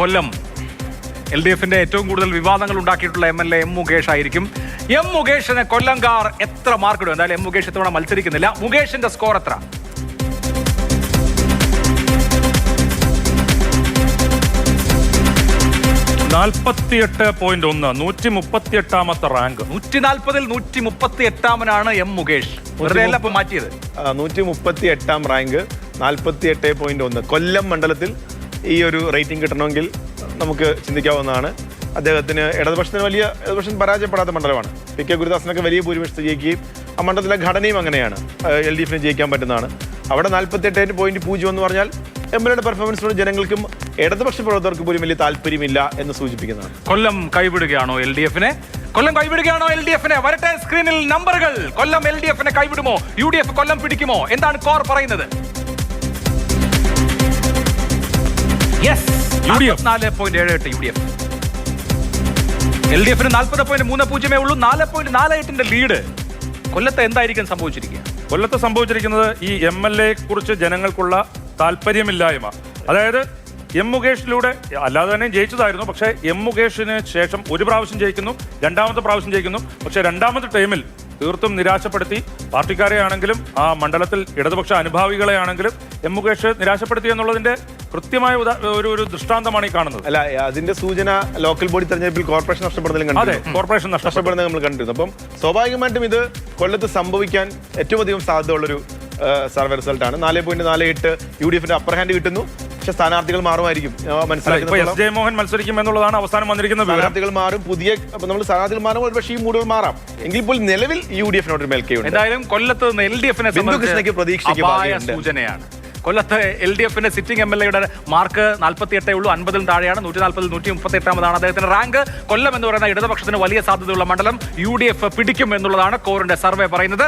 കൊല്ലം LDFന്റെ ഏറ്റവും കൂടുതൽ വിവാദങ്ങൾ ഉണ്ടാക്കിയിട്ടുള്ള MLA എം മുകേഷ് ആയിരിക്കും. എം മുകേഷിന് കൊല്ലംകാർ എത്ര മാർക്ക് ഇടും? എന്തായാലും എം മുകേഷ് ഇത്തവണ മത്സരിക്കുന്നില്ല. മുകേഷിന്റെ സ്കോർ എത്ര? 48.1, 138ാമത്തെ റാങ്ക്. 140-ൽ 138ാമനാണ് എം മുകേഷ്. വെറുതെ അല്ല ഇപ്പൊ മാറ്റിയത്. 138ാം റാങ്ക്, 48.1. കൊല്ലം മണ്ഡലത്തിൽ ഈ ഒരു റേറ്റിംഗ് കിട്ടണമെങ്കിൽ നമുക്ക് ചിന്തിക്കാവുന്നതാണ്. അദ്ദേഹത്തിന് ഇടതുപക്ഷം പരാജയപ്പെടാത്ത മണ്ഡലമാണ്. PK ഗുരുദാസനൊക്കെ വലിയ ഭൂരിപക്ഷത്തിൽ ജയിക്കുകയും ആ മണ്ഡലത്തിലെ ഘടനയും അങ്ങനെയാണ്. LDFന് ജയിക്കാൻ പറ്റുന്നതാണ്. അവിടെ 48.0 എന്ന് പറഞ്ഞാൽ MLAയുടെ പെർഫോമൻസിനോട് ജനങ്ങൾക്കും ഇടതുപക്ഷ പ്രവർത്തകർക്ക് പോലും വലിയ താല്പര്യമില്ല എന്ന് സൂചിപ്പിക്കുന്നതാണ്. കൊല്ലം കൈവിടുകയാണോ LDFനെ? കൊല്ലം കൈവിടുകയാണോ LDFനെ? വരട്ടെ സ്ക്രീനിൽ നമ്പറുകൾ. കൊല്ലം LDFനെ കൈവിടുമോ? UDF കൊല്ലം പിടിക്കുമോ? എന്താണ് കോർ പറയുന്നത്? Yes, 4.78 UDF. LDFന് 40.30 ഉള്ളൂ. 4.48 ലീഡ്. കൊല്ലത്ത് എന്തായിരിക്കും സംഭവിച്ചിരിക്കുക? കൊല്ലത്ത് സംഭവിച്ചിരിക്കുന്നത് ഈ MLA കുറിച്ച് ജനങ്ങൾക്കുള്ള താല്പര്യമില്ലായ്മ. അതായത് എം മുകേഷിലൂടെ അല്ലാതെ തന്നെ ജയിച്ചതായിരുന്നു. പക്ഷേ എം മുകേഷിന് ശേഷം ഒരു പ്രാവശ്യം ജയിക്കുന്നു, രണ്ടാമത്തെ പ്രാവശ്യം ജയിക്കുന്നു. പക്ഷേ രണ്ടാമത്തെ ടൈമിൽ തീർത്തും നിരാശപ്പെടുത്തി പാർട്ടിക്കാരെ ആണെങ്കിലും ആ മണ്ഡലത്തിൽ ഇടതുപക്ഷ അനുഭാവികളെ ആണെങ്കിലും എം മുകേഷ് നിരാശപ്പെടുത്തി എന്നുള്ളതിന്റെ കൃത്യമായ ഒരു ദൃഷ്ടാന്തമാണ് ഈ കാണുന്നത്. അല്ല, അതിന്റെ സൂചന ലോക്കൽ ബോഡി തെരഞ്ഞെടുപ്പിൽ കോർപ്പറേഷൻ നഷ്ടപ്പെടുന്നതിലും അതെ, കോർപ്പറേഷൻ നഷ്ടപ്പെടുന്നത് നമ്മൾ കണ്ടിരുന്നു. അപ്പം സ്വാഭാവികമായിട്ടും ഇത് കൊല്ലത്ത് സംഭവിക്കാൻ ഏറ്റവും അധികം സാധ്യതയുള്ളൊരു സർവേ റിസൾട്ടാണ്. 4.48 UDFന്റെ അപ്പർ ഹാൻഡ് കിട്ടുന്നു. പക്ഷെ സ്ഥാനാർത്ഥികൾ മാറുമായിരിക്കും. മനസ്സിലാക്കുന്നത് ജയമോഹൻ മത്സരിക്കും എന്നുള്ളതാണ് അവസാനം വന്നിരിക്കുന്ന സ്ഥാനാർത്ഥികൾ മാറും. നമ്മൾ സ്ഥാനാർത്ഥികൾ മാറുമ്പോൾ പക്ഷേ ഈ മൂടുകൾ മാറാം. എങ്കിൽ പോലും നിലവിൽ UDFനോട് മേൽക്കൈയുണ്ട്. എന്തായാലും കൊല്ലത്ത് നിന്ന് LDFനെ ബിന്ദുകൃഷ്ണയ്ക്ക് പ്രതീക്ഷയ്ക്ക് സൂചനയാണ്. കൊല്ലത്ത് LDFന്റെ സിറ്റിംഗ് MLAയുടെ മാർക്ക് 48 ഉള്ളൂ. 50-ൽ താഴെയാണ്. 140-ൽ 138ാമതാണ് അദ്ദേഹത്തിന്റെ റാങ്ക്. കൊല്ലം എന്ന് പറയുന്ന ഇടതുപക്ഷത്തിന് വലിയ സാധ്യതയുള്ള മണ്ഡലം. UDF പിടിക്കും എന്നുള്ളതാണ് കോറിന്റെ സർവേ പറയുന്നത്.